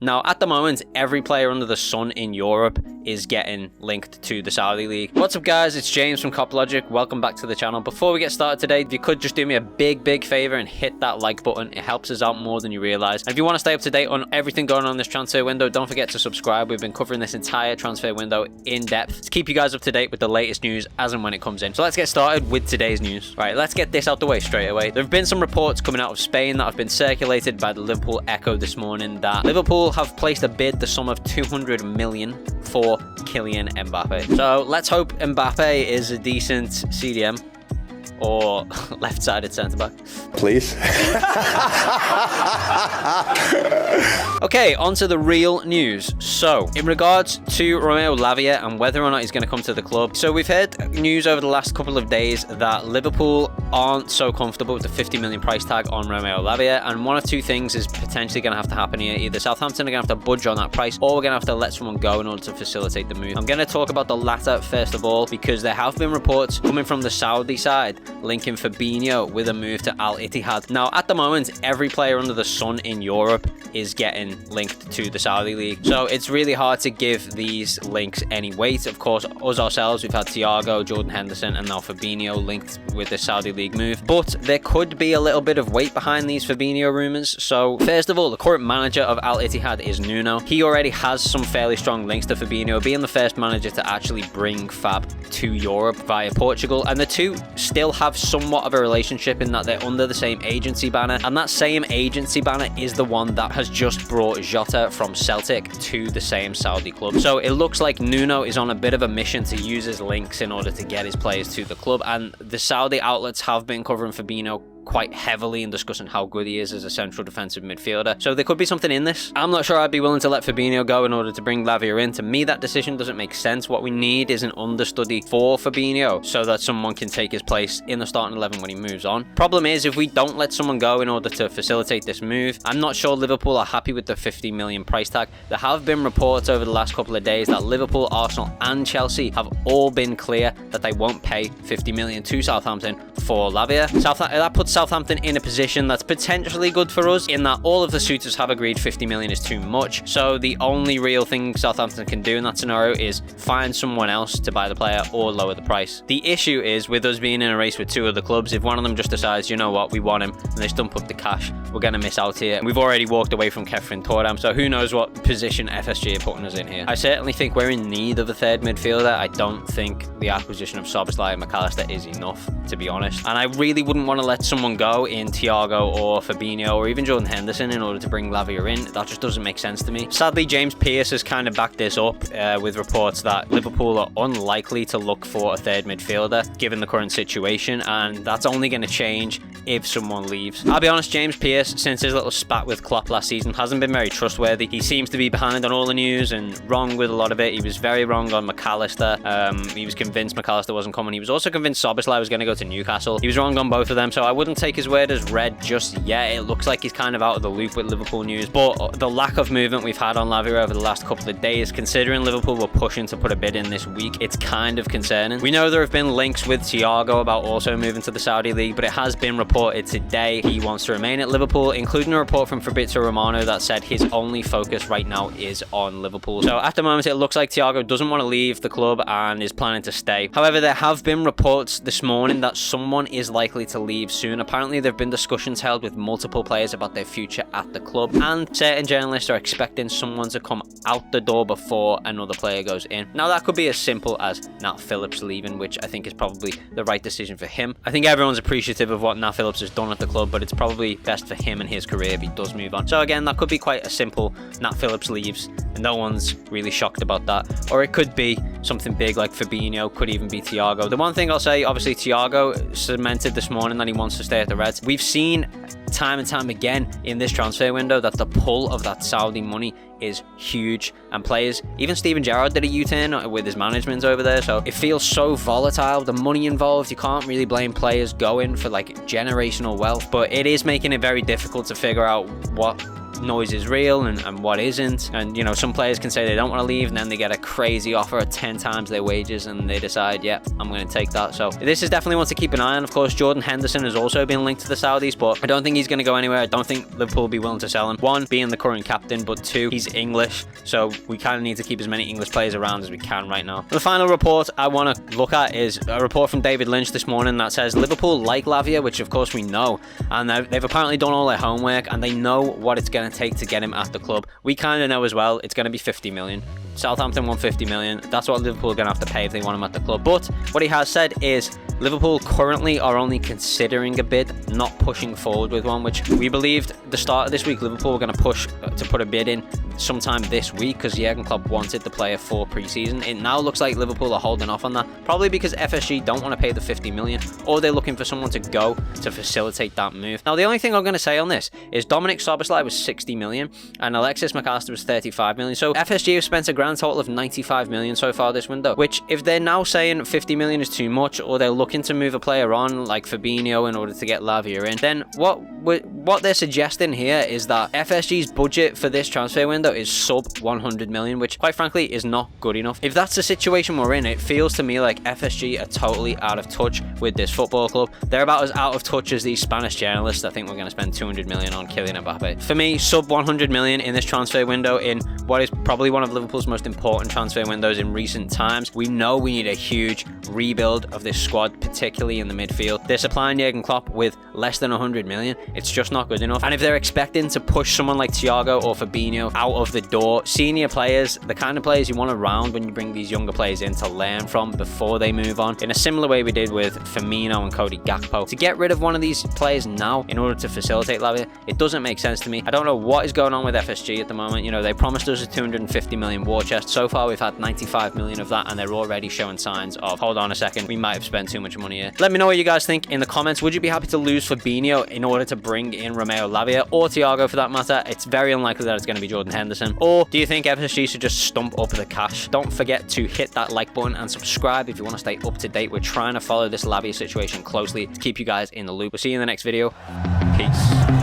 Now, at the moment, every player under the sun in Europe is getting linked to the Saudi League. What's up, guys? It's James from Cop Logic. Welcome back to the channel. Before we get started today, if you could just do me a big favor and hit that like button. It helps us out more than you realize. And if you want to stay up to date on everything going on in this transfer window, don't forget to subscribe. We've been covering this entire transfer window in depth to keep you guys up to date with the latest news as and when it comes in. So let's get started with today's news. All right, let's get this out the way straight away. There have been some reports coming out of Spain that have been circulated by the Liverpool Echo this morning that Liverpool have placed a bid the sum of 200 million for Kylian Mbappe. So let's hope Mbappe is a decent CDM or left-sided centre-back. Please. Okay, on to the real news. So, in regards to Romeo Lavia and whether or not he's going to come to the club. So, we've heard news over the last couple of days that Liverpool aren't so comfortable with the 50 million price tag on Romeo Lavia, and one of two things is potentially going to have to happen here. Either Southampton are going to have to budge on that price, or we're going to have to let someone go in order to facilitate the move. I'm going to talk about the latter first of all, because there have been reports coming from the Saudi side linking Fabinho with a move to Al Ittihad. Now, at the moment, every player under the sun in Europe is getting linked to the Saudi League. So it's really hard to give these links any weight. Of course, us ourselves, we've had Thiago, Jordan Henderson, and now Fabinho linked with the Saudi League move. But there could be a little bit of weight behind these Fabinho rumours. So first of all, the current manager of Al Ittihad is Nuno. He already has some fairly strong links to Fabinho, being the first manager to actually bring Fab to Europe via Portugal. And the two still have somewhat of a relationship in that they're under the same agency banner, and that same agency banner is the one that has just brought Jota from Celtic to the same Saudi club. So it looks like Nuno is on a bit of a mission to use his links in order to get his players to the club, and the Saudi outlets have been covering Fabinho quite heavily and discussing how good he is as a central defensive midfielder. So there could be something in this. I'm not sure I'd be willing to let Fabinho go in order to bring Lavia in. To me, that decision doesn't make sense. What we need is an understudy for Fabinho so that someone can take his place in the starting 11 when he moves on. Problem is, if we don't let someone go in order to facilitate this move, I'm not sure Liverpool are happy with the 50 million price tag. There have been reports over the last couple of days that Liverpool, Arsenal and Chelsea have all been clear that they won't pay 50 million to Southampton for Lavia. That puts Southampton in a position that's potentially good for us, in that all of the suitors have agreed 50 million is too much. So the only real thing Southampton can do in that scenario is find someone else to buy the player or lower the price. The issue is, with us being in a race with two other clubs, if one of them just decides, you know what, we want him, and they stump up the cash, we're going to miss out here. We've already walked away from Kefren Tordam, so who knows what position FSG are putting us in here. I certainly think we're in need of a third midfielder. I don't think the acquisition of Szoboszlai and McAllister is enough, to be honest. And I really wouldn't want to let someone go in Thiago or Fabinho or even Jordan Henderson in order to bring Lavia in. That just doesn't make sense to me. Sadly, James Pearce has kind of backed this up with reports that Liverpool are unlikely to look for a third midfielder given the current situation, and that's only going to change if someone leaves. I'll be honest, James Pearce, since his little spat with Klopp last season, hasn't been very trustworthy. He seems to be behind on all the news and wrong with a lot of it. He was very wrong on McAllister. He was convinced McAllister wasn't coming. He was also convinced Szoboszlai was going to go to Newcastle. He was wrong on both of them, so I wouldn't take his word as read just yet. It looks like he's kind of out of the loop with Liverpool news, but the lack of movement we've had on Lavia over the last couple of days, considering Liverpool were pushing to put a bid in this week, it's kind of concerning. We know there have been links with Thiago about also moving to the Saudi League, but it has been reported today he wants to remain at Liverpool, including a report from Fabrizio Romano that said his only focus right now is on Liverpool. So at the moment, it looks like Thiago doesn't want to leave the club and is planning to stay. However, there have been reports this morning that someone is likely to leave soon. Apparently, there have been discussions held with multiple players about their future at the club, and certain journalists are expecting someone to come out the door before another player goes in. Now, that could be as simple as Nat Phillips leaving, which I think is probably the right decision for him. I think everyone's appreciative of what Nat Phillips has done at the club, but it's probably best for him and his career if he does move on. So again, that could be quite a simple Nat Phillips leaves and no one's really shocked about that. Or it could be something big like Fabinho, could even be Thiago. The one thing I'll say, obviously Thiago cemented this morning that he wants to stay at the Reds. We've seen time and time again in this transfer window that the pull of that Saudi money is huge, and players, even Steven Gerrard did a U-turn with his management over there, so it feels so volatile. The money involved, you can't really blame players going for like generational wealth, but it is making it very difficult to figure out what noise is real and what isn't. And you know, some players can say they don't want to leave, and then they get a crazy offer at 10 times their wages and they decide, yeah, I'm going to take that. So this is definitely one to keep an eye on. Of course, Jordan Henderson has also been linked to the Saudis, but I don't think he's he's going to go anywhere. I don't think Liverpool will be willing to sell him. One, being the current captain, but two, he's English, so we kind of need to keep as many English players around as we can right now. The final report I want to look at is a report from David Lynch this morning that says Liverpool like Lavia, which of course we know, and they've apparently done all their homework and they know what it's going to take to get him at the club. We kind of know as well it's going to be 50 million. Southampton want 50 million. That's what Liverpool are going to have to pay if they want him at the club. But what he has said is Liverpool currently are only considering a bid, not pushing forward with one, which we believed the start of this week Liverpool were going to push to put a bid in sometime this week because Jurgen Klopp wanted the player for pre-season. It now looks like Liverpool are holding off on that, probably because FSG don't want to pay the 50 million, or they're looking for someone to go to facilitate that move. Now, the only thing I'm going to say on this is Dominic Szoboszlai was 60 million and Alexis McAllister was 35 million. So FSG have spent a grand total of 95 million so far this window, which if they're now saying 50 million is too much, or they're looking to move a player on like Fabinho in order to get Lavia in, then what they're suggesting here is that FSG's budget for this transfer window is sub 100 million, which quite frankly is not good enough. If that's the situation we're in, it feels to me like FSG are totally out of touch with this football club. They're about as out of touch as these Spanish journalists that think we're going to spend 200 million on Kylian Mbappe. For me, sub 100 million in this transfer window, in what is probably one of Liverpool's most important transfer windows in recent times. We know we need a huge rebuild of this squad, particularly in the midfield. They're supplying Jurgen Klopp with less than 100 million. It's just not good enough. And if they're expecting to push someone like Thiago or Fabinho out of the door, senior players, the kind of players you want around when you bring these younger players in to learn from before they move on, in a similar way we did with Firmino and Cody Gakpo, to get rid of one of these players now in order to facilitate Lavia, it doesn't make sense to me. I don't know what is going on with FSG at the moment. You know, they promised us a 250 million war chest. So far we've had 95 million of that, and they're already showing signs of, hold on a second, we might have spent too much money here. Let me know what you guys think in the comments. Would you be happy to lose Fabinho in order to bring in Romeo Lavia, or Thiago for that matter? It's very unlikely that it's going to be Jordan Henderson. Or do you think FSG should just stump up the cash? Don't forget to hit that like button and subscribe if you want to stay up to date. We're trying to follow this Lavia situation closely to keep you guys in the loop. We'll see you in the next video. Peace.